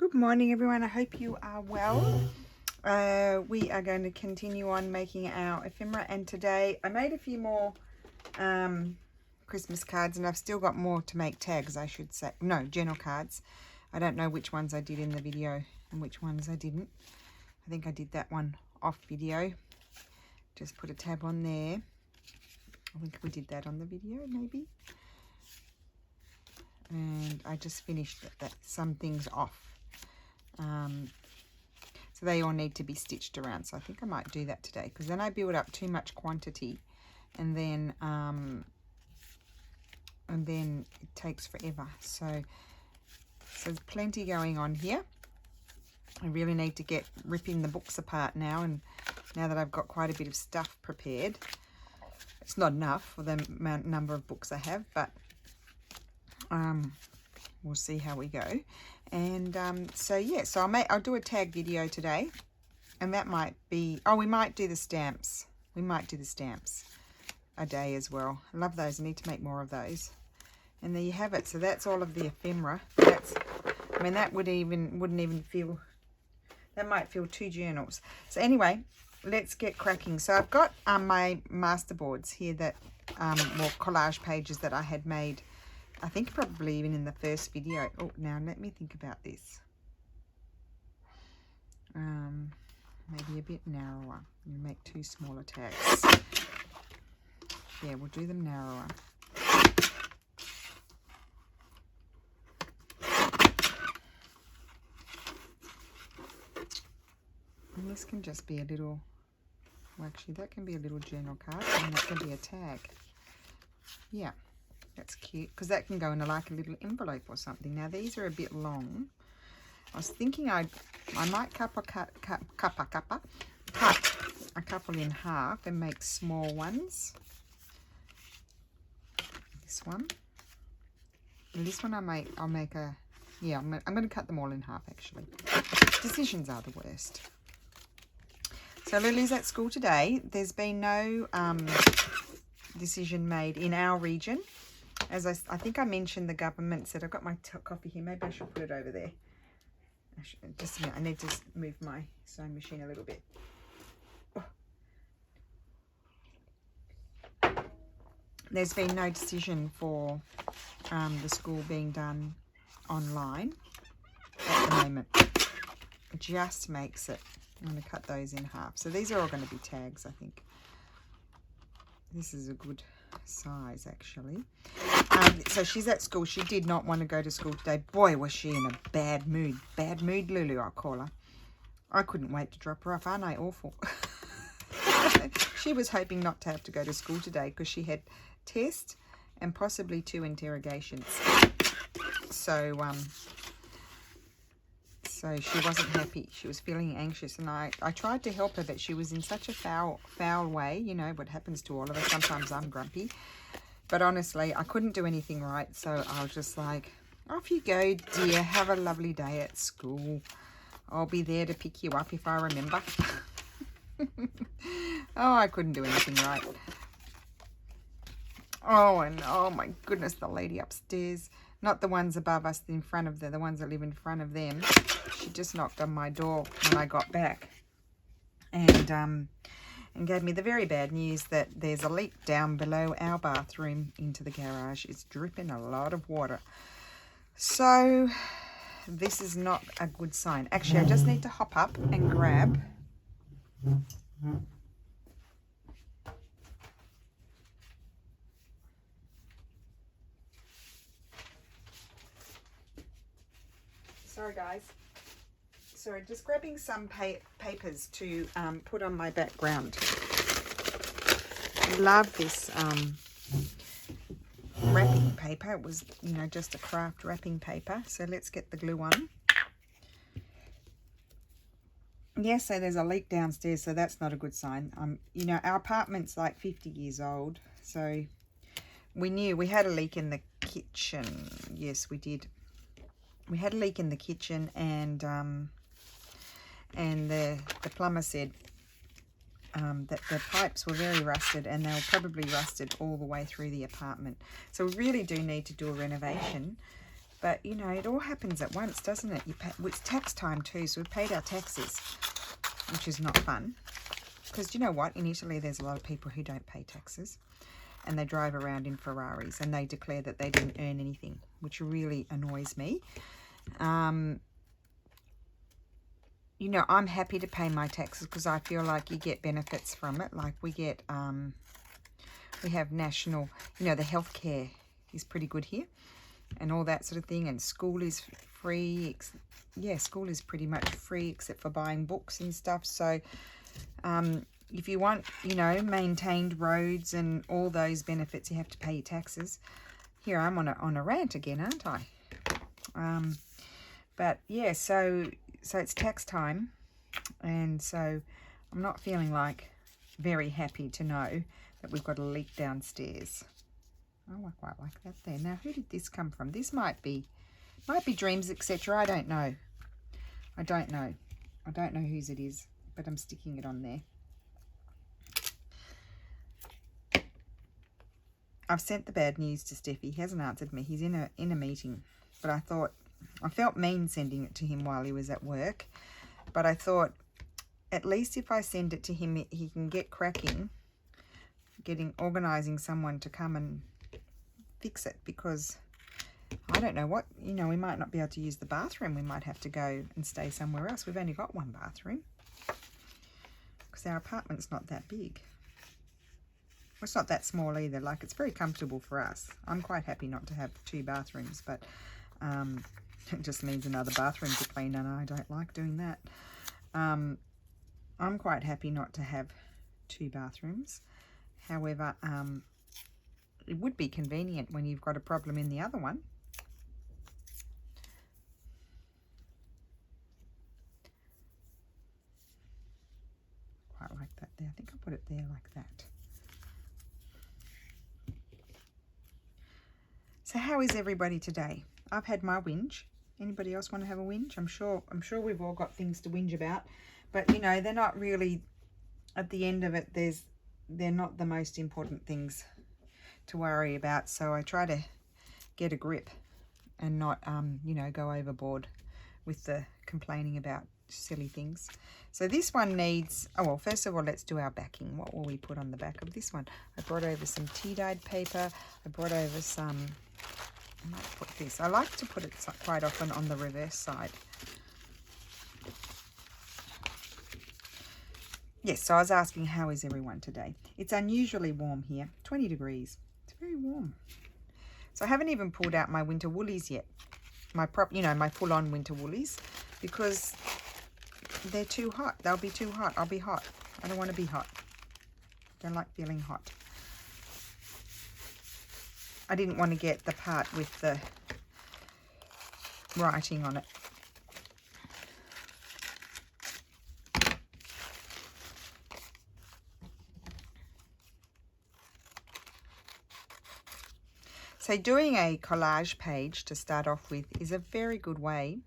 Good morning, everyone. I hope you are well. We are going to continue on making our ephemera, and today I made a few more Christmas cards, and I've still got more to make tags, I should say. No, journal cards. I don't know which ones I did in the video and which ones I didn't. I think I did that one off video. Just put a tab on there. I think we did that on the video, maybe. And I just finished some things off. So they all need to be stitched around, so I think I might do that today, because then I build up too much quantity and then it takes forever. So there's plenty going on here. I really need to get ripping the books apart now, and now that I've got quite a bit of stuff prepared. It's not enough for the number of books I have, but we'll see how we go. And so yeah, so I'll do a tag video today, and that might be, we might do the stamps. We might do the stamps a day as well. I love those. I need to make more of those. And there you have it. So that's all of the ephemera. I mean, that wouldn't even feel, that might feel 2 journals. So anyway, let's get cracking. So I've got my masterboards here that well, collage pages that I had made, I think probably even in the first video. Oh, now let me think about this. Maybe a bit narrower. Make 2 smaller tags. Yeah, we'll do them narrower. And this can just be a little, well, actually that can be a little journal card, and that can be a tag. Yeah. That's cute, because that can go in like a little envelope or something. Now these are a bit long. I was thinking I might cut a couple in half and make small ones. This one, and this one I'll make a, yeah, I'm going to cut them all in half actually. Decisions are the worst. So Lily's at school today. There's been no decision made in our region. As I think I mentioned, the government said, I've got my coffee here, maybe I should put it over there. Just a minute, I need to move my sewing machine a little bit. Oh. There's been no decision for the school being done online at the moment. It just makes it, I'm going to cut those in half. So these are all going to be tags, I think. This is a good size actually. So she's at school. She did not want to go to school today. Boy, was she in a bad mood. Bad mood Lulu, I call her. I couldn't wait to drop her off. Aren't I awful? She was hoping not to have to go to school today because she had tests and possibly 2 interrogations. So so she wasn't happy. She was feeling anxious, and I tried to help her, but she was in such a foul way. You know what happens to all of us. Sometimes I'm grumpy. But honestly, I couldn't do anything right, so I was just like, off you go, dear. Have a lovely day at school. I'll be there to pick you up if I remember. Oh, I couldn't do anything right. Oh, and oh my goodness, the lady upstairs. Not the ones above us, in front of the ones that live in front of them. She just knocked on my door when I got back. And gave me the very bad news that there's a leak down below our bathroom into the garage. It's dripping a lot of water. So this is not a good sign. Actually, I just need to hop up and grab. Sorry, guys. Sorry, just grabbing some papers to put on my background. I love this wrapping paper. It was, you know, just a craft wrapping paper. So let's get the glue on. Yes, so there's a leak downstairs, so that's not a good sign. You know, our apartment's like 50 years old, so we knew we had a leak in the kitchen. Yes, we did. We had a leak in the kitchen, and the plumber said that the pipes were very rusted, and they were probably rusted all the way through the apartment. So we really do need to do a renovation. But, you know, it all happens at once, doesn't it? It's tax time too, so we've paid our taxes, which is not fun. Because you know what? In Italy, there's a lot of people who don't pay taxes. And they drive around in Ferraris and they declare that they didn't earn anything, which really annoys me. You know, I'm happy to pay my taxes because I feel like you get benefits from it. Like we get, we have national, you know, the healthcare is pretty good here and all that sort of thing. And school is free. Yeah, school is pretty much free except for buying books and stuff. So if you want, you know, maintained roads and all those benefits, you have to pay your taxes. Here I'm on a rant again, aren't I? But yeah, so it's tax time, and so I'm not feeling like very happy to know that we've got a leak downstairs. Oh, I quite like that there. Now, who did this come from? This might be Dreams, etc. I don't know. I don't know whose it is, but I'm sticking it on there. I've sent the bad news to Steffi. He hasn't answered me. He's in a meeting, but I felt mean sending it to him while he was at work, but I thought at least if I send it to him, he can get cracking, organising someone to come and fix it, because I don't know what, you know, we might not be able to use the bathroom. We might have to go and stay somewhere else. We've only got one bathroom because our apartment's not that big. Well, it's not that small either. Like, it's very comfortable for us. I'm quite happy not to have 2 bathrooms, but it just means another bathroom to clean, and I don't like doing that. I'm quite happy not to have 2 bathrooms. However, it would be convenient when you've got a problem in the other one. Quite like that there. I think I'll put it there like that. So how is everybody today? I've had my whinge. Anybody else want to have a whinge? I'm sure we've all got things to whinge about, but you know, they're not really, at the end of it, they're not the most important things to worry about. So I try to get a grip and not you know, go overboard with the complaining about silly things. So this one needs, oh well, first of all, let's do our backing. What will we put on the back of this one? I brought over some tea dyed paper. I brought over some, I might put this, I like to put it quite often on the reverse side. Yes, so I was asking, how is everyone today? It's unusually warm here, 20 degrees. It's very warm. So I haven't even pulled out my winter woolies yet. My full-on winter woolies, because they're too hot. They'll be too hot. I'll be hot. I don't want to be hot. Don't like feeling hot. I didn't want to get the part with the writing on it. So doing a collage page to start off with is a very good way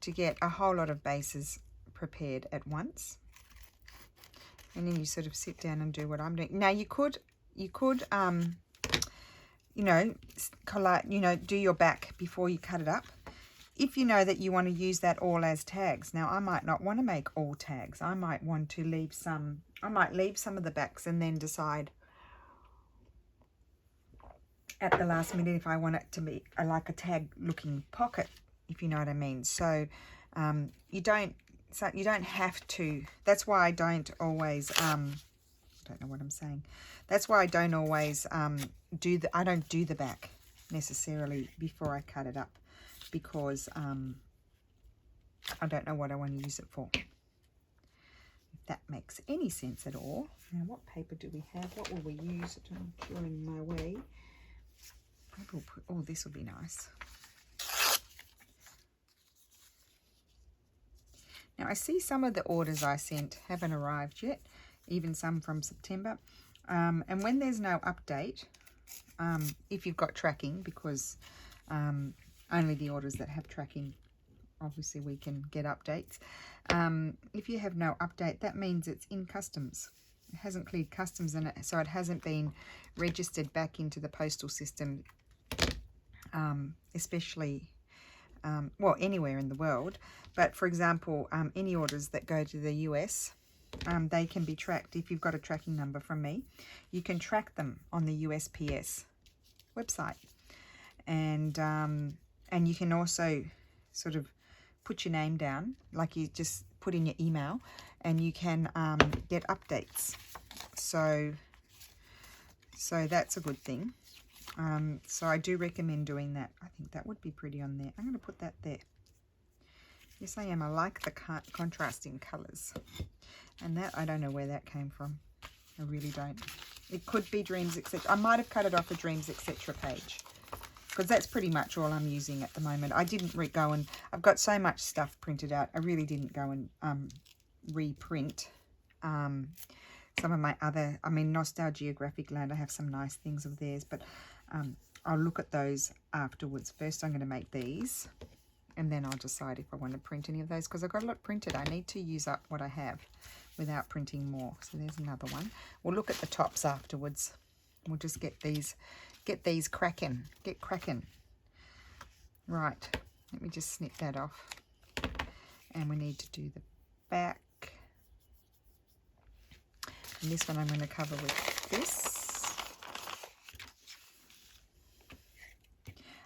to get a whole lot of bases prepared at once. And then you sort of sit down and do what I'm doing. Now you could you know, do your back before you cut it up, if you know that you want to use that all as tags. Now I might not want to make all tags. I might want to leave some, I might leave some of the backs and then decide at the last minute if I want it to be like a tag looking pocket, if you know what I mean. So you don't have to. That's why I don't always I don't know what I'm saying. That's why I don't always do the back necessarily before I cut it up, because I don't know what I want to use it for. If that makes any sense at all. Now, what paper do we have? What will we use? I'm in my way. Maybe we'll put, oh, this will be nice. Now, I see some of the orders I sent haven't arrived yet, even some from September. And when there's no update, if you've got tracking, because only the orders that have tracking, obviously we can get updates. If you have no update, that means it's in customs. It hasn't cleared customs, and so it hasn't been registered back into the postal system especially, well, anywhere in the world. But for example, any orders that go to the US, they can be tracked. If you've got a tracking number from me, you can track them on the USPS website. And you can also sort of put your name down, like you just put in your email, and you can get updates. So that's a good thing. So I do recommend doing that. I think that would be pretty on there. I'm going to put that there. Yes, I am. I like the contrasting colours. And that, I don't know where that came from. I really don't. It could be Dreams Etc. I might have cut it off a Dreams Etc. page, because that's pretty much all I'm using at the moment. I didn't go and, I've got so much stuff printed out. I really didn't go and reprint some of my other, I mean, Nostalgia Graphic Land, I have some nice things of theirs, but I'll look at those afterwards. First I'm going to make these, and then I'll decide if I want to print any of those, because I've got a lot printed. I need to use up what I have without printing more. So there's another one. We'll look at the tops afterwards. We'll just get these cracking. Get cracking. Right, let me just snip that off. And we need to do the back. And this one I'm going to cover with this.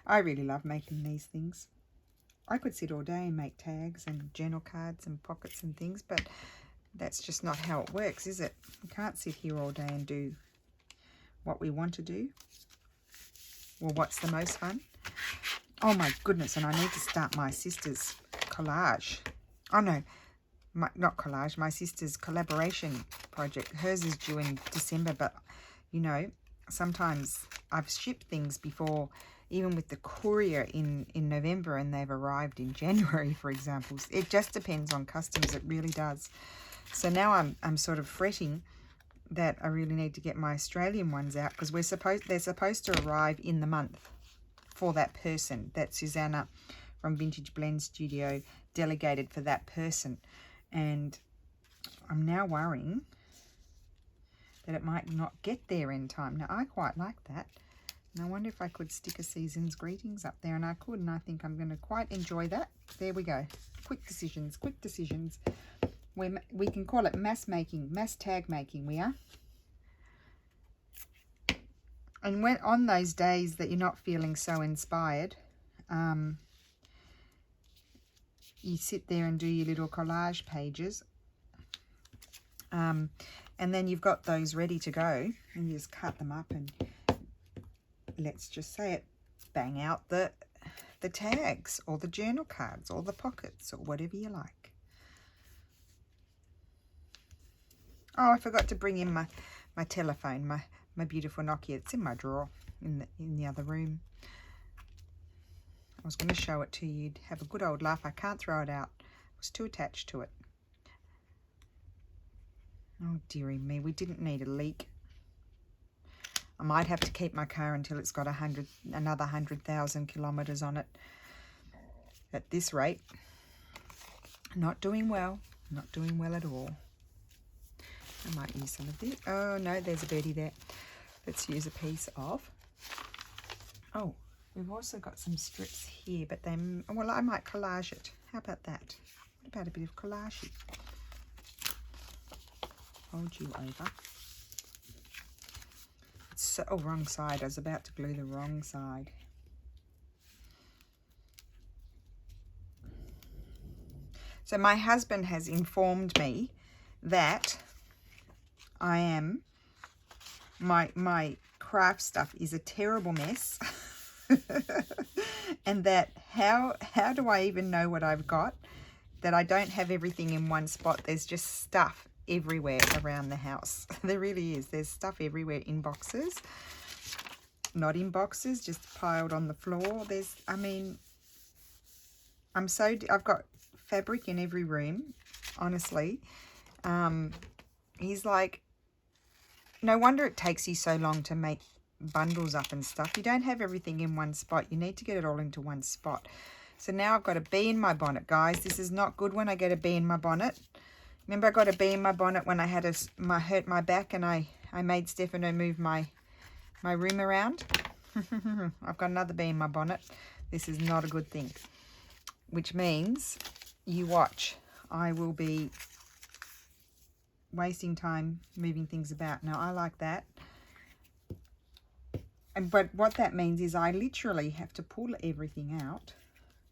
I really love making these things. I could sit all day and make tags and journal cards and pockets and things, but that's just not how it works, is it? We can't sit here all day and do what we want to do. Well, what's the most fun? Oh my goodness, and I need to start my sister's collage. Oh no, not collage, my sister's collaboration project. Hers is due in December, but you know, sometimes I've shipped things before, even with the courier in November, and they've arrived in January, for example. It just depends on customs, it really does. So now I'm sort of fretting that I really need to get my Australian ones out, because they're supposed to arrive in the month for that person. That Susanna from Vintage Blend Studio delegated for that person. And I'm now worrying that it might not get there in time. Now, I quite like that. And I wonder if I could stick a season's greetings up there, and I could, and I think I'm going to quite enjoy that. There we go. Quick decisions, quick decisions. We can call it mass tag making, we are. And when on those days that you're not feeling so inspired, you sit there and do your little collage pages. And then you've got those ready to go, and you just cut them up and, let's just say it, bang out the tags or the journal cards or the pockets or whatever you like. Oh, I forgot to bring in my telephone, my beautiful Nokia. It's in my drawer in the other room. I was going to show it to you. Have a good old laugh. I can't throw it out. I was too attached to it. Oh, dearie me. We didn't need a leak. I might have to keep my car until it's got another 100,000 kilometres on it. At this rate, not doing well. Not doing well at all. I might use some of this. Oh, no, there's a birdie there. Let's use a piece of. Oh, we've also got some strips here, but well, I might collage it. How about that? What about a bit of collage? Hold you over. Oh, wrong side. I was about to glue the wrong side. So my husband has informed me that my craft stuff is a terrible mess. And that how do I even know what I've got? That I don't have everything in one spot. There's just stuff everywhere around the house. There really is. There's stuff everywhere, in boxes, not in boxes, just piled on the floor. I've got fabric in every room, honestly. He's like, no wonder it takes you so long to make bundles up and stuff. You don't have everything in one spot. You need to get it all into one spot. So now I've got a bee in my bonnet, guys. This is not good when I get a bee in my bonnet. Remember, I got a bee in my bonnet when I had hurt my back, and I made Stefano move my room around. I've got another bee in my bonnet. This is not a good thing. Which means, you watch, I will be wasting time moving things about. Now, I like that. But what that means is I literally have to pull everything out,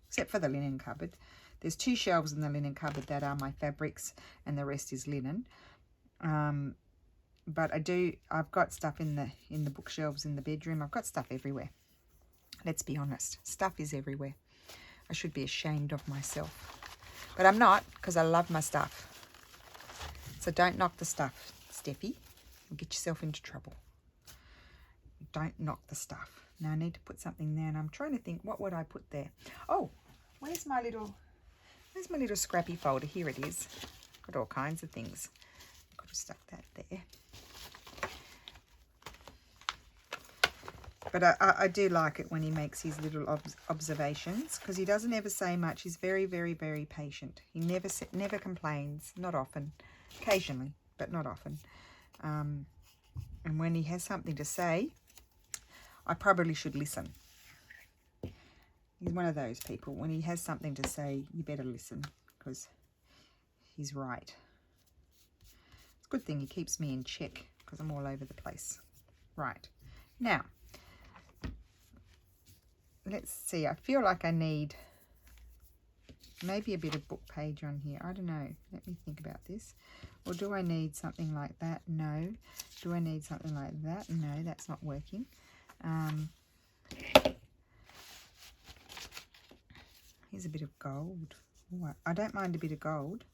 except for the linen cupboard. There's 2 shelves in the linen cupboard that are my fabrics, and the rest is linen. But I've got stuff in the bookshelves in the bedroom. I've got stuff everywhere. Let's be honest, stuff is everywhere. I should be ashamed of myself, but I'm not, because I love my stuff. So don't knock the stuff, Steffi. You'll get yourself into trouble. Don't knock the stuff. Now I need to put something there, and I'm trying to think, what would I put there? Oh, where's my little scrappy folder? Here it is. Got all kinds of things. I could have stuck that there. But I do like it when he makes his little observations, because he doesn't ever say much. He's very, very, very patient. He never complains. Not often. Occasionally, but not often. And when he has something to say, I probably should listen. He's one of those people. When he has something to say, you better listen, because he's right. It's a good thing he keeps me in check, because I'm all over the place. Right. Now, let's see. I feel like I need maybe a bit of book page on here. I don't know. Let me think about this. Or do I need something like that? No. Do I need something like that? No, that's not working. Here's a bit of gold. Ooh, I don't mind a bit of gold.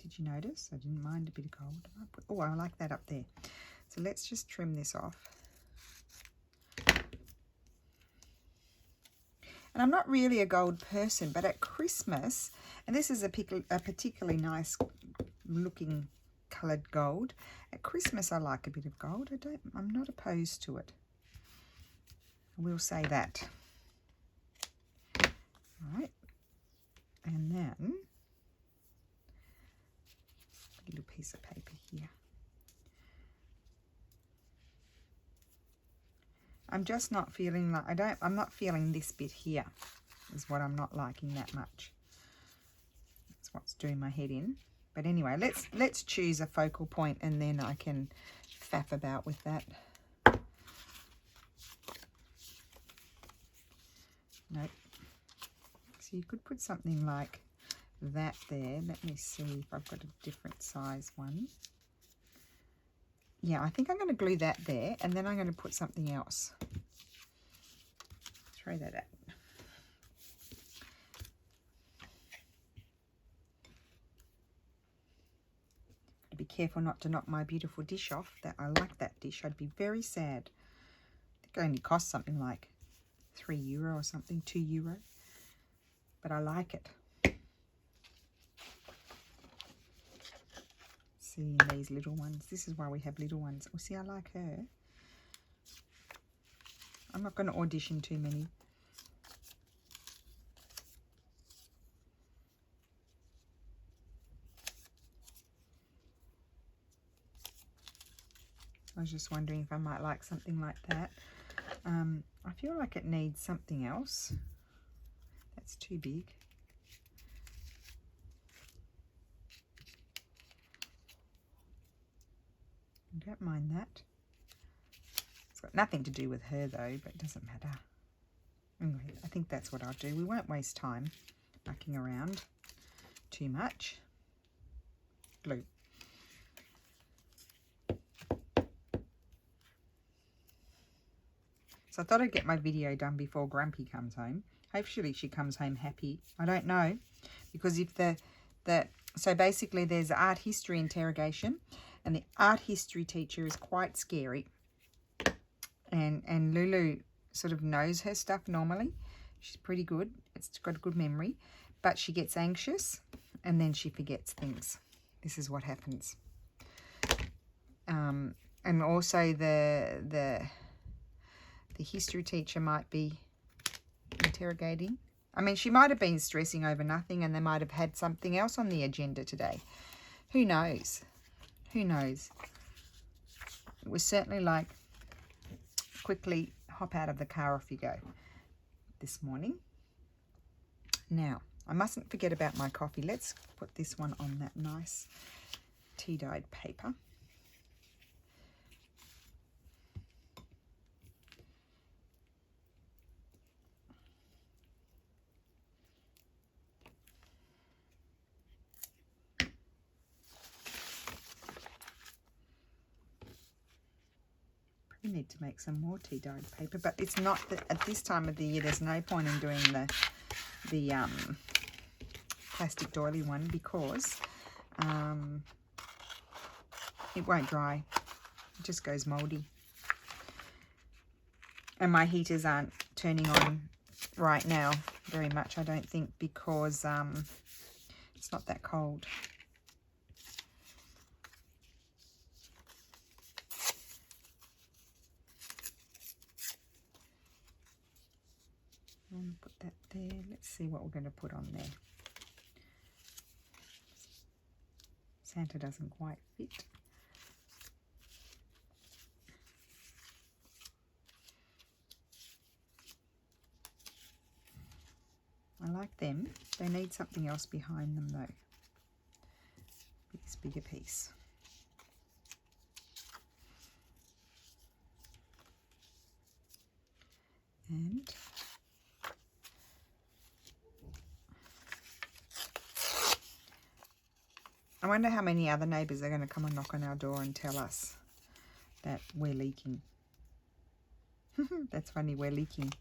Did you notice? I didn't mind a bit of gold. Oh, I like that up there. So let's just trim this off. And I'm not really a gold person, but at Christmas, and this is a particularly nice looking coloured gold. At Christmas, I like a bit of gold. I'm not opposed to it. I will say that. Right. And then a little piece of paper here. I'm just not feeling like, I'm not feeling this bit here is what I'm not liking that much. That's what's doing my head in. But anyway, let's choose a focal point, and then I can faff about with that. Nope. So you could put something like that there. Let me see if I've got a different size one. Yeah, I think I'm going to glue that there, and then I'm going to put something else. Throw that out. Be careful not to knock my beautiful dish off. That I like that dish. I'd be very sad. I think it only costs something like €3 or something, €2. But I like it. See these little ones. This is why we have little ones. Oh, see, I like her. I'm not going to audition too many. I was just wondering if I might like something like that. I feel like it needs something else. That's too big. I don't mind that. It's got nothing to do with her though, but it doesn't matter. Anyway, I think that's what I'll do. We won't waste time mucking around too much. Glue. So I thought I'd get my video done before Grumpy comes home. Hopefully she comes home happy. I don't know, because if so basically there's art history interrogation, and the art history teacher is quite scary. And Lulu sort of knows her stuff normally. She's pretty good. It's got a good memory, but she gets anxious and then she forgets things. This is what happens. And also the history teacher might be interrogating. I mean, she might have been stressing over nothing, and they might have had something else on the agenda today. Who knows? Who knows? It was certainly like quickly hop out of the car, off you go this morning. Now, I mustn't forget about my coffee. Let's put this one on that nice tea-dyed paper. We need to make some more tea-dyed paper, but it's not that at this time of the year. There's no point in doing the plastic doily one because it won't dry. It just goes moldy. And my heaters aren't turning on right now very much, I don't think, because it's not that cold. I'm going to put that there. Let's see what we're going to put on there. Santa doesn't quite fit. I like them. They need something else behind them though. This bigger piece. And I wonder how many other neighbours are going to come and knock on our door and tell us that we're leaking. That's funny, we're leaking.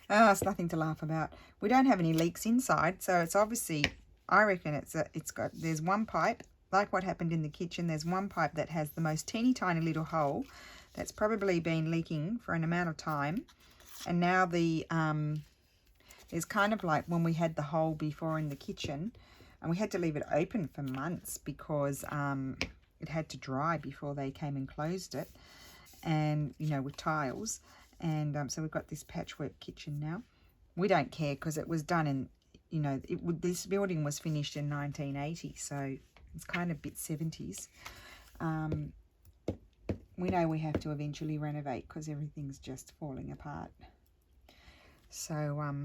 Oh, it's nothing to laugh about. We don't have any leaks inside, so it's obviously, I reckon there's one pipe, like what happened in the kitchen, there's one pipe that has the most teeny tiny little hole that's probably been leaking for an amount of time. And now there's kind of like when we had the hole before in the kitchen, and we had to leave it open for months because it had to dry before they came and closed it, and you know, with tiles. And so we've got this patchwork kitchen now. We don't care because it was done in, you know, this building was finished in 1980, so it's kind of a bit 70s. We know we have to eventually renovate because everything's just falling apart. So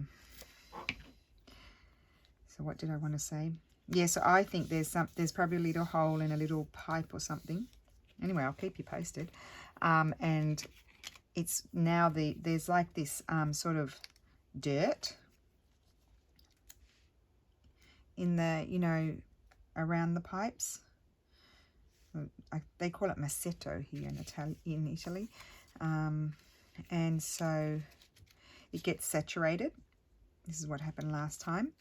what did I want to say? Yeah, so I think there's probably a little hole in a little pipe or something. Anyway, I'll keep you posted. And it's now there's like this sort of dirt in the, you know, around the pipes. They call it massetto here in Italy. And so it gets saturated. This is what happened last time.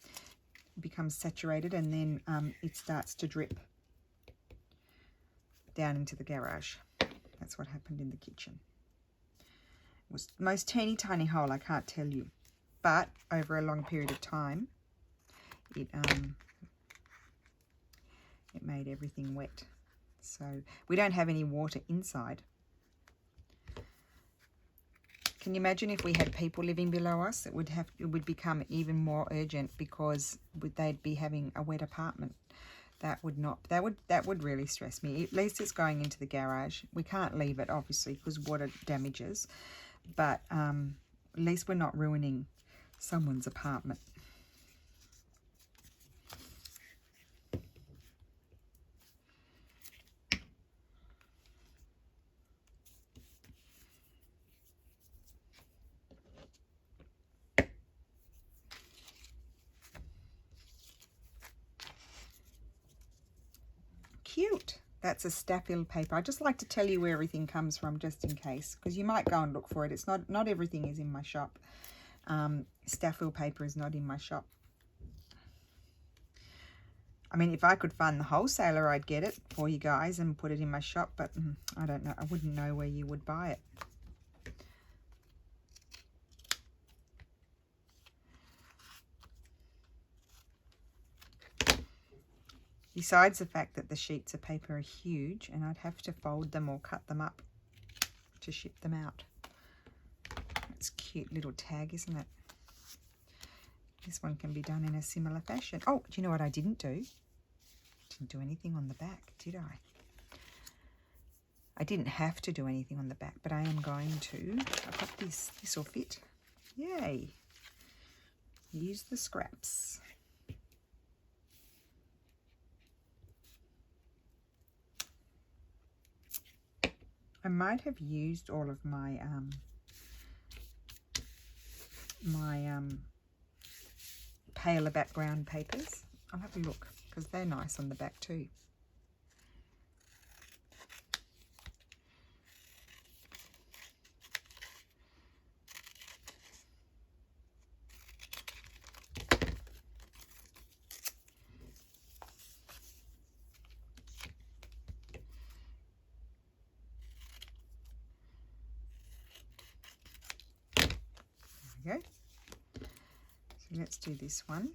It becomes saturated, and then it starts to drip down into the garage. That's what happened in the kitchen. It was the most teeny tiny hole, I can't tell you, but over a long period of time it made everything wet. So we don't have any water inside. Can you imagine if we had people living below us? It would become even more urgent because they'd be having a wet apartment. That would really stress me. At least it's going into the garage. We can't leave it obviously because water damages, but at least we're not ruining someone's apartment. Cute. That's a staffil paper. I just like to tell you where everything comes from just in case, because you might go and look for it. It's not everything is in my shop. Staffil paper is not in my shop. I mean, if I could find the wholesaler, I'd get it for you guys and put it in my shop, but I don't know. I wouldn't know where you would buy it. Besides the fact that the sheets of paper are huge and I'd have to fold them or cut them up to ship them out. It's a cute little tag, isn't it? This one can be done in a similar fashion. Oh, do you know what I didn't do? Didn't do anything on the back, did I? I didn't have to do anything on the back, but I am going to. I've got this. This will fit. Yay. Use the scraps. I might have used all of my paler background papers. I'll have a look because they're nice on the back too. There we go. So let's do this one.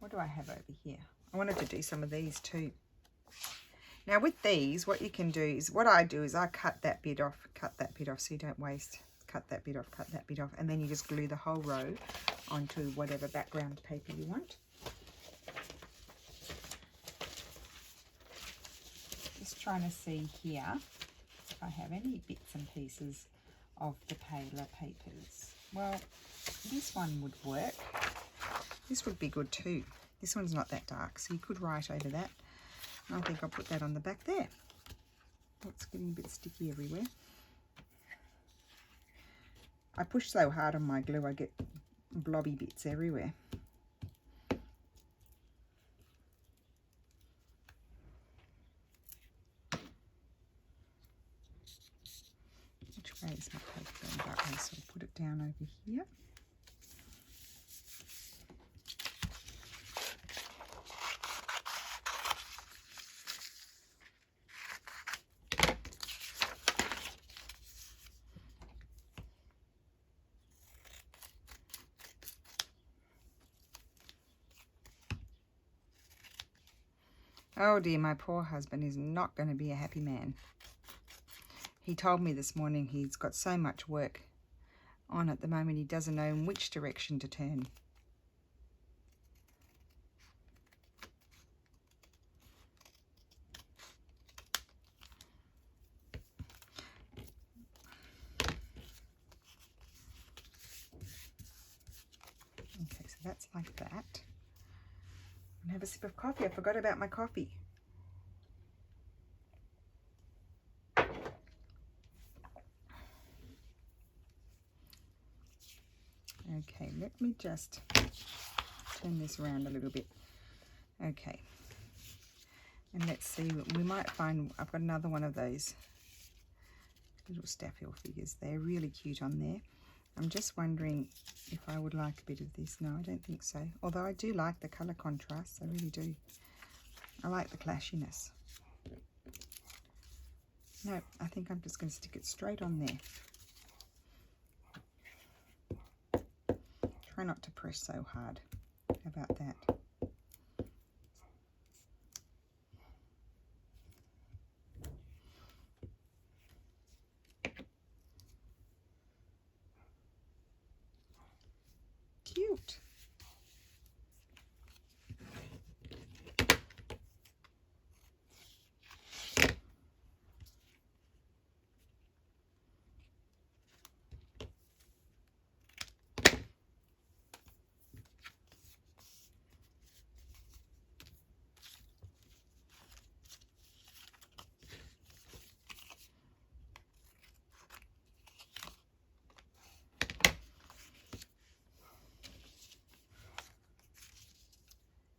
What do I have over here? I wanted to do some of these too. Now with these, what you can do is, what I do is I cut that bit off so you don't waste. Cut that bit off, and then you just glue the whole row onto whatever background paper you want. Just trying to see here if I have any bits and pieces of the paler papers. Well, this one would work. This would be good too. This one's not that dark, so you could write over that. I think I'll put that on the back there. It's getting a bit sticky everywhere. I push so hard on my glue, I get blobby bits everywhere. Which way is my paper going that way? So I'll put it down over here. Oh dear, my poor husband is not going to be a happy man. He told me this morning he's got so much work on at the moment he doesn't know in which direction to turn. Okay, so that's like that. And have a sip of coffee. I forgot about my coffee. Okay, let me just turn this around a little bit. Okay, and let's see, we might find, I've got another one of those little staffel figures. They're really cute on there. I'm just wondering if I would like a bit of this. No, I don't think so. Although I do like the colour contrast, I really do. I like the clashiness. No, I think I'm just going to stick it straight on there. Try not to press so hard. How about that? Cute.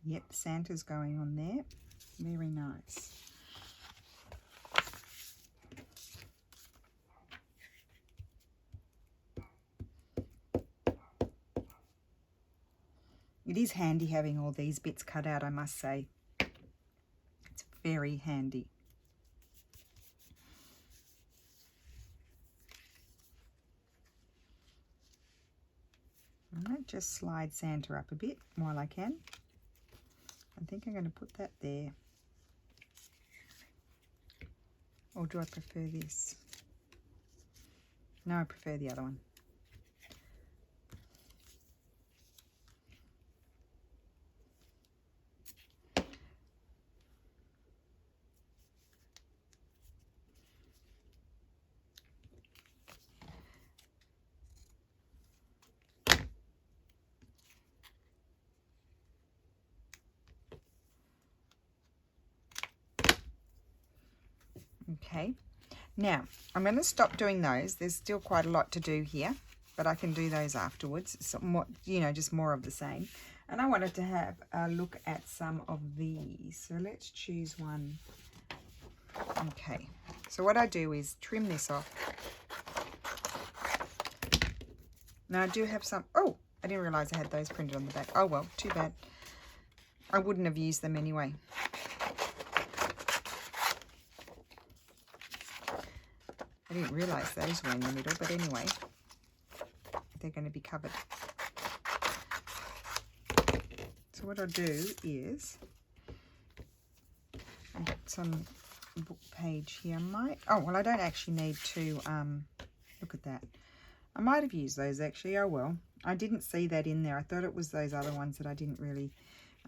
Yep, Santa's going on there. Very nice. It is handy having all these bits cut out, I must say. It's very handy. I might just slide Santa up a bit while I can. I think I'm going to put that there. Or do I prefer this? No, I prefer the other one. Okay, now I'm going to stop doing those. There's still quite a lot to do here, but I can do those afterwards. It's more, you know, just more of the same. And I wanted to have a look at some of these. So let's choose one. Okay, so what I do is trim this off. Now I do have some, oh, I didn't realize I had those printed on the back. Oh well, too bad. I wouldn't have used them anyway. I didn't realize those were in the middle, but anyway, they're going to be covered. So what I'll do is, I've got some book page here. Oh, well, I don't actually need to, look at that. I might have used those actually. Oh well, I didn't see that in there. I thought it was those other ones that I didn't really,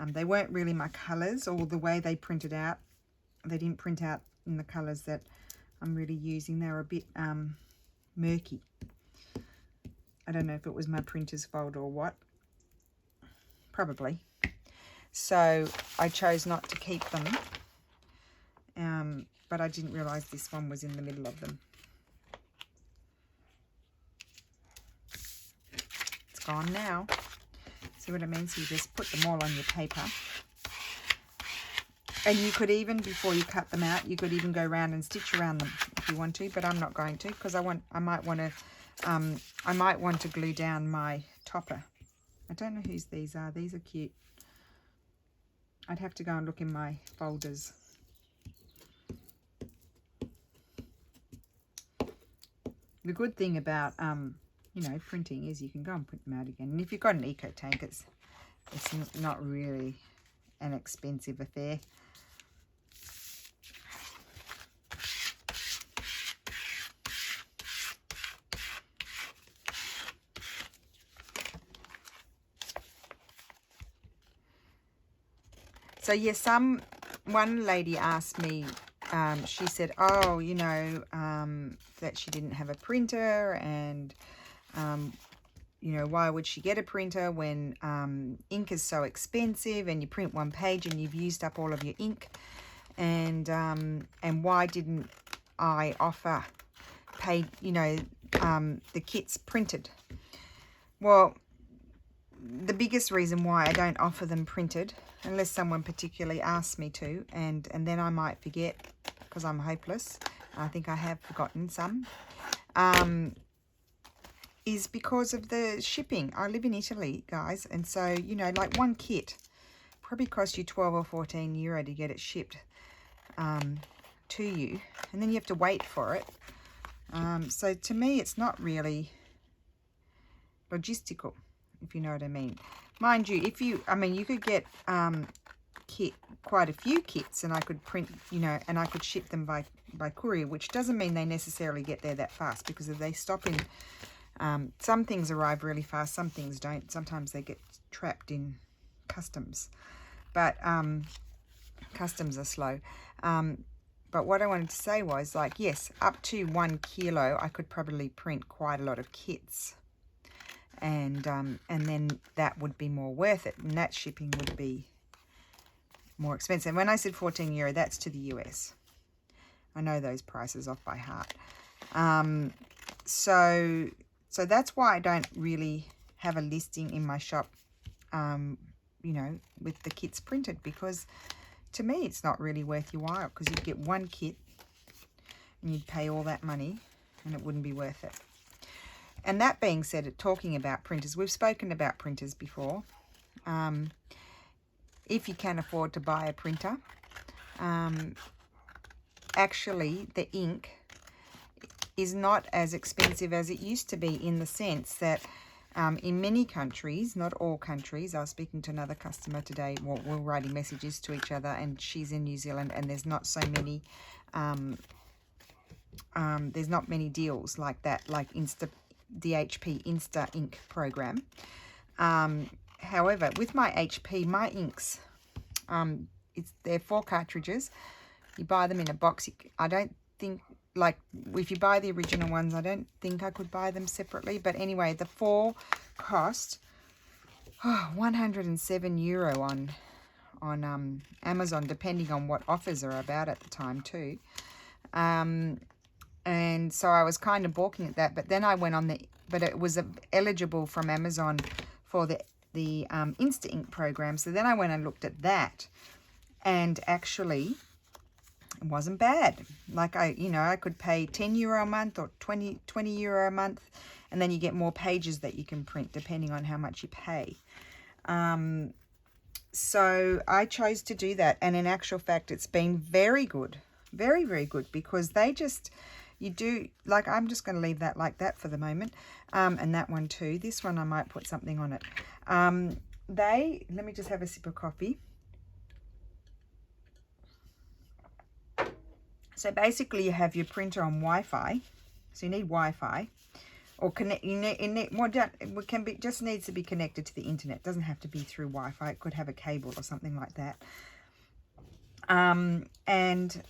they weren't really my colours, or the way they printed out. They didn't print out in the colours that I'm really using. They were a bit murky. I don't know if it was my printer's fault or what. Probably. So I chose not to keep them. But I didn't realise this one was in the middle of them. It's gone now. See what I mean? So you just put them all on your paper. And you could even, before you cut them out, you could even go around and stitch around them if you want to, but I'm not going to, because I might want to glue down my topper. I don't know whose these are. These are cute. I'd have to go and look in my folders. The good thing about you know, printing is you can go and print them out again. And if you've got an eco tank, it's not really an expensive affair. So yes, one lady asked me, she said, oh, you know, that she didn't have a printer, and you know, why would she get a printer when ink is so expensive, and you print one page and you've used up all of your ink, and why didn't I offer pay, you know, the kits printed? Well, the biggest reason why I don't offer them printed, unless someone particularly asks me to, and then I might forget because I'm hopeless. I think I have forgotten some. Is because of the shipping. I live in Italy, guys, and so, you know, like one kit probably costs you 12 or 14 euro to get it shipped to you, and then you have to wait for it. So to me, it's not really logistical, if you know what I mean. Mind you, if you, I mean, you could get quite a few kits, and I could print, you know, and I could ship them by courier, which doesn't mean they necessarily get there that fast, because if they stop in, some things arrive really fast, some things don't. Sometimes they get trapped in customs, but customs are slow. But what I wanted to say was, like, yes, up to 1 kilo, I could probably print quite a lot of kits. And then that would be more worth it, and that shipping would be more expensive. When I said 14 euro, that's to the US. I know those prices off by heart. So that's why I don't really have a listing in my shop, you know, with the kits printed, because to me it's not really worth your while, because you'd get one kit and you'd pay all that money and it wouldn't be worth it. And that being said, talking about printers, we've spoken about printers before. If you can afford to buy a printer, actually the ink is not as expensive as it used to be, in the sense that in many countries, not all countries, I was speaking to another customer today, we're writing messages to each other, and she's in New Zealand, and there's not so many, there's not many deals like that, like DHP Insta Ink program. However, with my HP, my inks, they're 4 cartridges. You buy them in a box. I don't think, like, if you buy the original ones, I don't think I could buy them separately. But anyway, the 4 cost 107 euro on Amazon, depending on what offers are about at the time too. And so I was kind of balking at that, but then I went on but it was eligible from Amazon for the Insta Ink program. So then I went and looked at that, and actually it wasn't bad. Like I could pay €10 a month or 20 euro a month, and then you get more pages that you can print depending on how much you pay. So I chose to do that, and in actual fact it's been very good, very, very good, because they just, I'm just going to leave that like that for the moment, and that one too. This one I might put something on it. Let me just have a sip of coffee. So basically you have your printer on Wi-Fi, so you need Wi-Fi, or just needs to be connected to the internet. It doesn't have to be through Wi-Fi. It could have a cable or something like that. And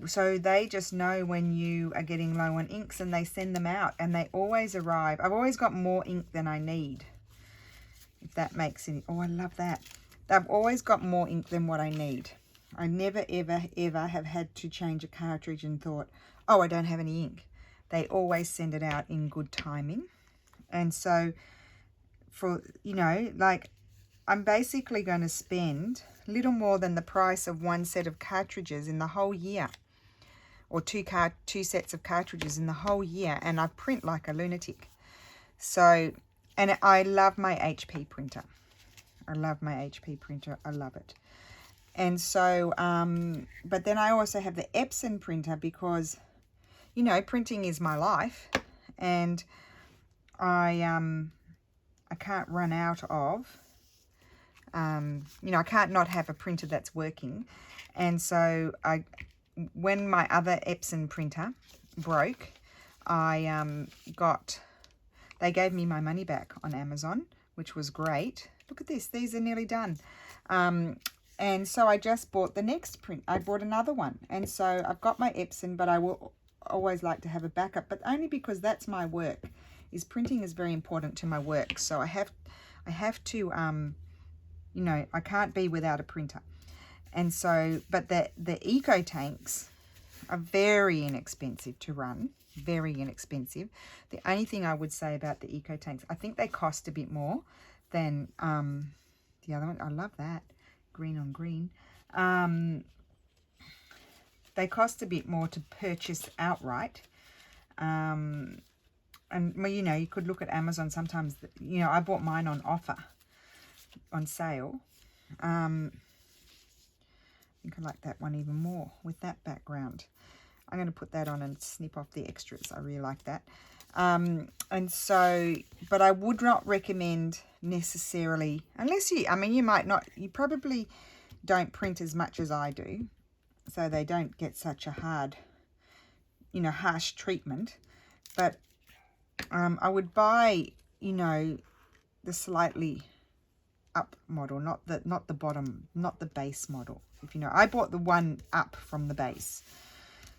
so they just know when you are getting low on inks, and they send them out, and they always arrive. I've always got more ink than I need, if that makes any. Oh, I love that. I've always got more ink than what I need. I never, ever, ever have had to change a cartridge and thought, oh, I don't have any ink. They always send it out in good timing. And so for, I'm basically going to spend little more than the price of one set of cartridges in the whole year, or two sets of cartridges in the whole year, and I print like a lunatic. So, and I love my HP printer. I love my HP printer. I love it. And so, but then I also have the Epson printer, because, printing is my life, and I can't run out of, I can't not have a printer that's working. And so when my other Epson printer broke, they gave me my money back on Amazon, which was great. Look at this, these are nearly done. And so I just bought the next print. I bought another one. And so I've got my Epson, but I will always like to have a backup, but only because that's my work. Printing is very important to my work. So I have to, I can't be without a printer. And so, but the eco tanks are very inexpensive to run, very inexpensive. The only thing I would say about the eco tanks, I think they cost a bit more than the other one. I love that. Green on green. They cost a bit more to purchase outright. And well, you could look at Amazon sometimes. I bought mine on offer, on sale. I think I like that one even more with that background. I'm going to put that on and snip off the extras. I really like that. And so, but I would not recommend necessarily, unless you probably don't print as much as I do, so they don't get such a hard, harsh treatment. But I would buy, the slightly up model, not the bottom, not the base model. I bought the one up from the base.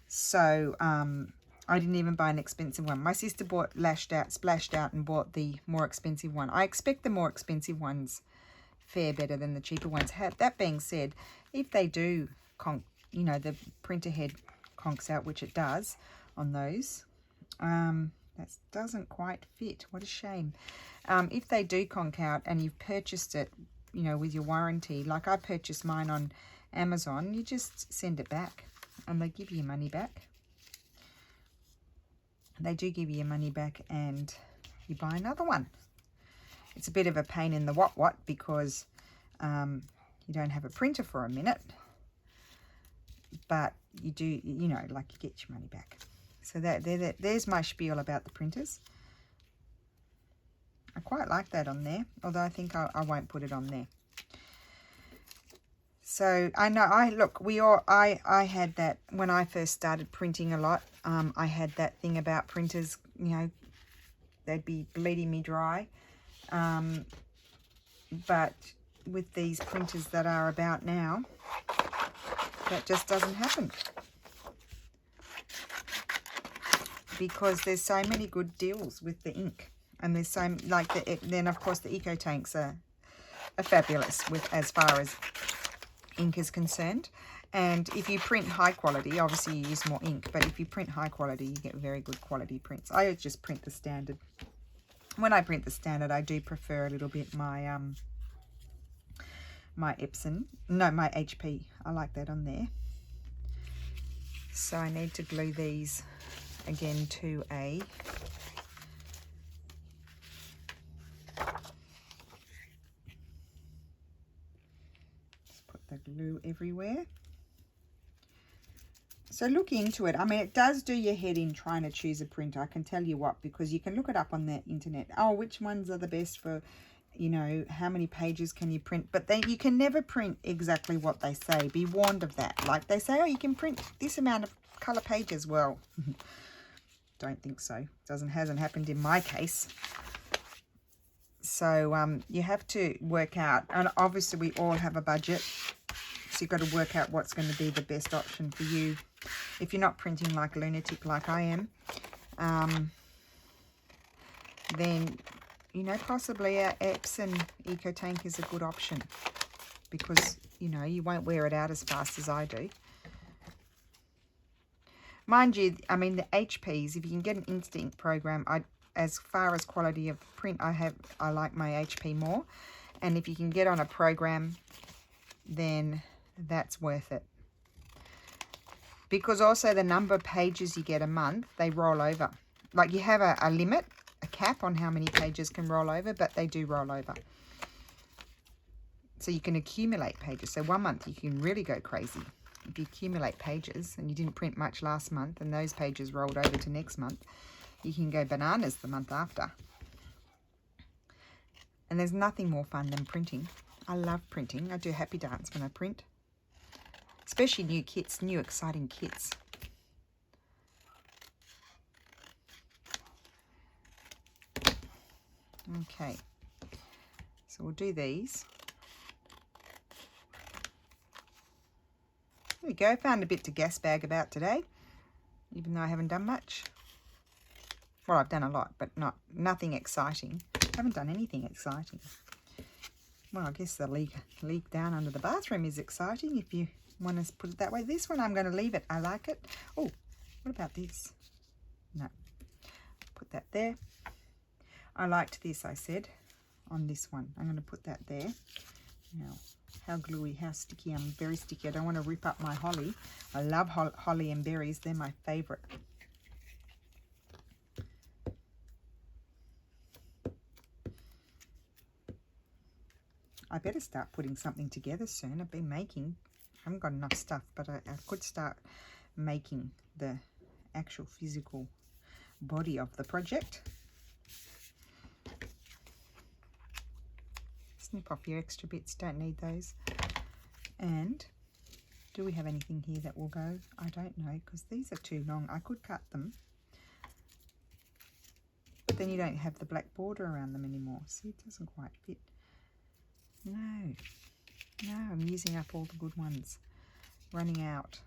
So, I didn't even buy an expensive one. My sister splashed out and bought the more expensive one. I expect the more expensive ones fare better than the cheaper ones. That being said, if they do the printer head conks out, which it does on those, that doesn't quite fit. What a shame. If they do conk out and you've purchased it, with your warranty, like I purchased mine on Amazon, you just send it back and they give you your money back. They do give you your money back, and you buy another one. It's a bit of a pain in the what because you don't have a printer for a minute, but you do, you get your money back. So there's my spiel about the printers. I quite like that on there, although I think I won't put it on there. So I know, I had that when I first started printing a lot. I had that thing about printers, they'd be bleeding me dry. But with these printers that are about now, that just doesn't happen. Because there's so many good deals with the ink. And there's so, then of course the eco tanks are fabulous as far as ink is concerned. And if you print high quality, obviously you use more ink, but if you print high quality, you get very good quality prints. I just print the standard. When I print the standard, I do prefer a little bit my my Epson, no, my HP. I like that on there. So I need to glue these again to a just put the glue everywhere. So look into it. I mean, it does do your head in trying to choose a printer. I can tell you what, because you can look it up on the internet. Oh, which ones are the best for, you know, how many pages can you print? But then you can never print exactly what they say. Be warned of that. Like they say, oh, you can print this amount of color pages. Well, don't think so. Hasn't happened in my case. So you have to work out, and obviously we all have a budget. So you've got to work out what's going to be the best option for you. If you're not printing like a lunatic like I am, then, you know, possibly our Epson Eco Tank is a good option because, you know, you won't wear it out as fast as I do. Mind you, I mean, the HPs, if you can get an Instinct program, as far as quality of print, I like my HP more. And if you can get on a program, then that's worth it. Because also the number of pages you get a month, they roll over. Like you have a limit, a cap on how many pages can roll over, but they do roll over. So you can accumulate pages. So 1 month you can really go crazy. If you accumulate pages and you didn't print much last month and those pages rolled over to next month, you can go bananas the month after. And there's nothing more fun than printing. I love printing. I do happy dance when I print. Especially new kits, new exciting kits. Okay, so we'll do these. There we go, found a bit to gas bag about today, even though I haven't done much. Well, I've done a lot, but nothing exciting. I haven't done anything exciting. Well, I guess the leak down under the bathroom is exciting if you want to put it that way. This one, I'm going to leave it. I like it. Oh, what about this? No. Put that there. I liked this, I said, on this one. I'm going to put that there. Now, how gluey, how sticky. I'm very sticky. I don't want to rip up my holly. I love holly and berries. They're my favourite. I better start putting something together soon. I've been making, I haven't got enough stuff, but I could start making the actual physical body of the project. Snip off your extra bits, don't need those. And do we have anything here that will go? I don't know, because these are too long. I could cut them, but then you don't have the black border around them anymore. See, it doesn't quite fit. No, I'm using up all the good ones. Running out.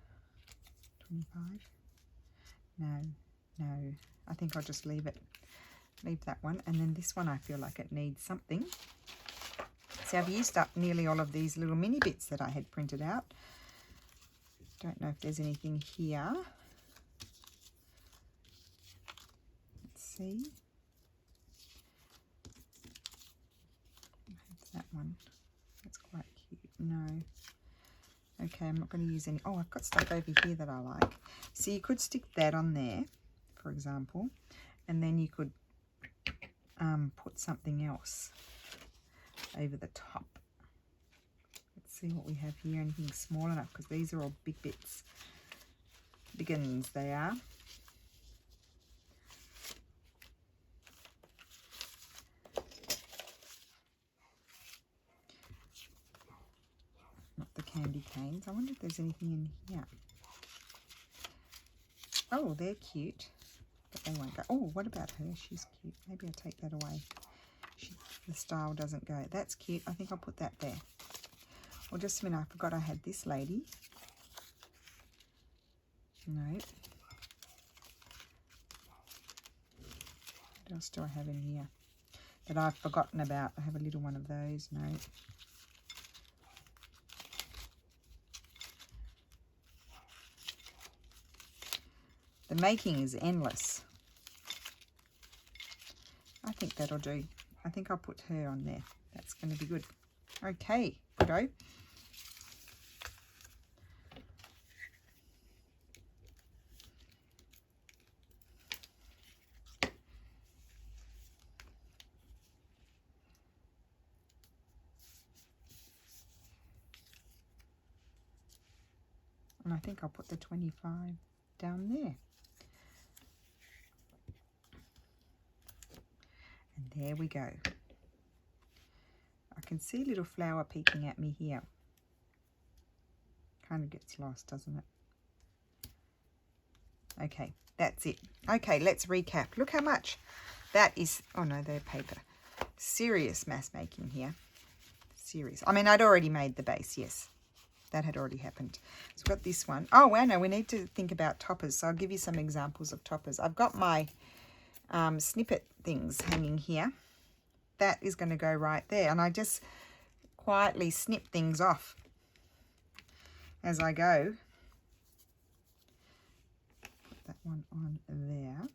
25. No, I think I'll just leave that one. And then this one, I feel like it needs something. So I've used up nearly all of these little mini bits that I had printed out. Don't know if there's anything here. Let's see. That's that one. That's quite cute. No. Okay, I'm not going to use any. Oh, I've got stuff over here that I like. So you could stick that on there, for example, and then you could put something else over the top. Let's see what we have here. Anything small enough, because these are all big bits. Big uns they are. Not the candy canes. I wonder if there's anything in here. Oh, they're cute, but they won't go. Oh, what about her? She's cute. Maybe I'll take that away. The style doesn't go. That's cute. I think I'll put that there. Well, just a minute. I forgot I had this lady. No. What else do I have in here that I've forgotten about? I have a little one of those. No. The making is endless. I think that'll do. I think I'll put her on there. That's going to be good. Okay, good. And I think I'll put the 25 down there. And there we go. I can see a little flower peeking at me here. Kind of gets lost, doesn't it? Okay, that's it. Okay, let's recap. Look how much that is. Oh no, they're paper. Serious mass making here. Serious. I mean, I'd already made the base, yes. That had already happened. So we've got this one. Oh, wow, no, we need to think about toppers. So I'll give you some examples of toppers. I've got my snippet things hanging here. That is going to go right there. And I just quietly snip things off as I go. Put that one on there.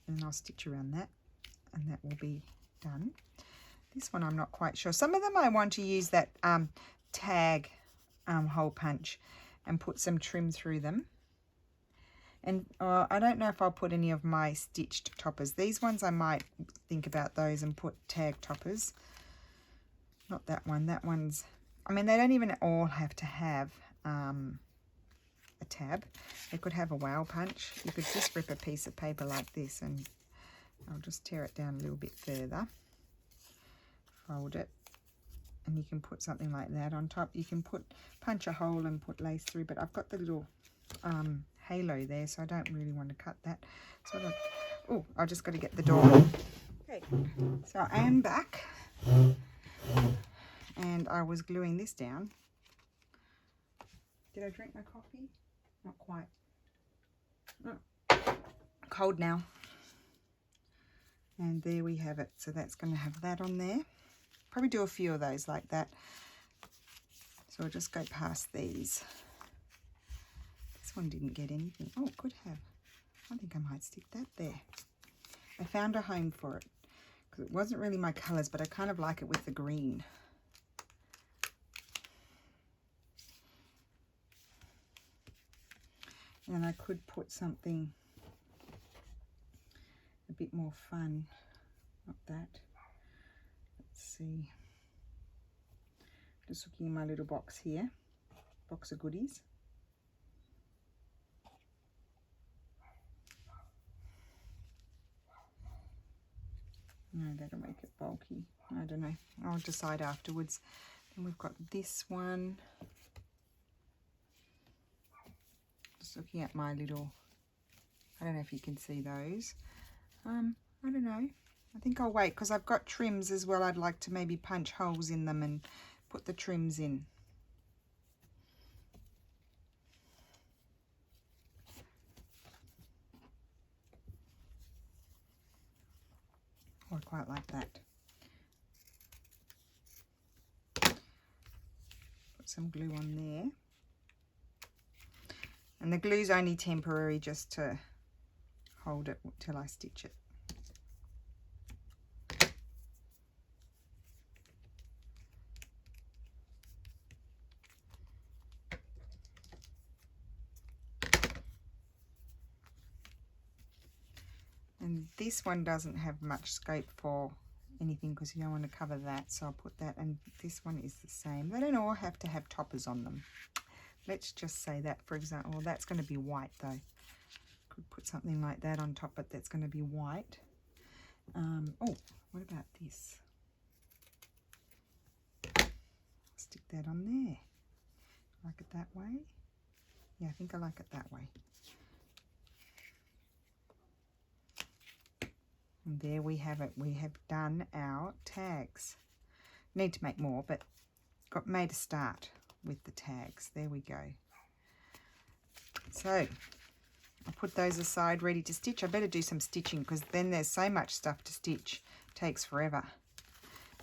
And I'll stitch around that. And that will be done. This one I'm not quite sure. Some of them I want to use that tag hole punch and put some trim through them. And I don't know if I'll put any of my stitched toppers. These ones I might think about those and put tag toppers. Not that one. That one's, I mean, they don't even all have to have a tab. They could have a wow punch. You could just rip a piece of paper like this, and I'll just tear it down a little bit further. Fold it. And you can put something like that on top. You can punch a hole and put lace through, but I've got the little halo there, so I don't really want to cut that. So I just got to get the door. Okay, so I am back, and I was gluing this down. Did I drink my coffee? Not quite. Oh, cold now. And there we have it. So that's going to have that on there. Probably do a few of those like that. So I'll just go past these. This one didn't get anything. Oh, it could have. I think I might stick that there. I found a home for it because it wasn't really my colours, but I kind of like it with the green. And I could put something a bit more fun. Not that. See, just looking in my little box here, box of goodies. No, that'll make it bulky. I don't know. I'll decide afterwards. Then we've got this one. Just looking at my little, I don't know if you can see those. I don't know. I think I'll wait because I've got trims as well. I'd like to maybe punch holes in them and put the trims in. Oh, I quite like that. Put some glue on there. And the glue's only temporary, just to hold it till I stitch it. And this one doesn't have much scope for anything because you don't want to cover that, so I'll put that, and this one is the same. They don't all have to have toppers on them. Let's just say that, for example, well, that's going to be white though. Could put something like that on top, but that's going to be white. Oh, what about this? Stick that on there. Like it that way? Yeah, I think I like it that way. And there we have it. We have done our tags. Need to make more, but made a start with the tags. There we go. So I'll put those aside, ready to stitch. I better do some stitching because then there's so much stuff to stitch. It takes forever.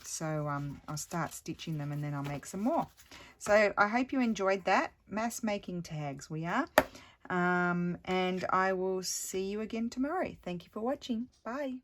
So I'll start stitching them and then I'll make some more. So I hope you enjoyed that. Mass making tags we are. And I will see you again tomorrow. Thank you for watching. Bye.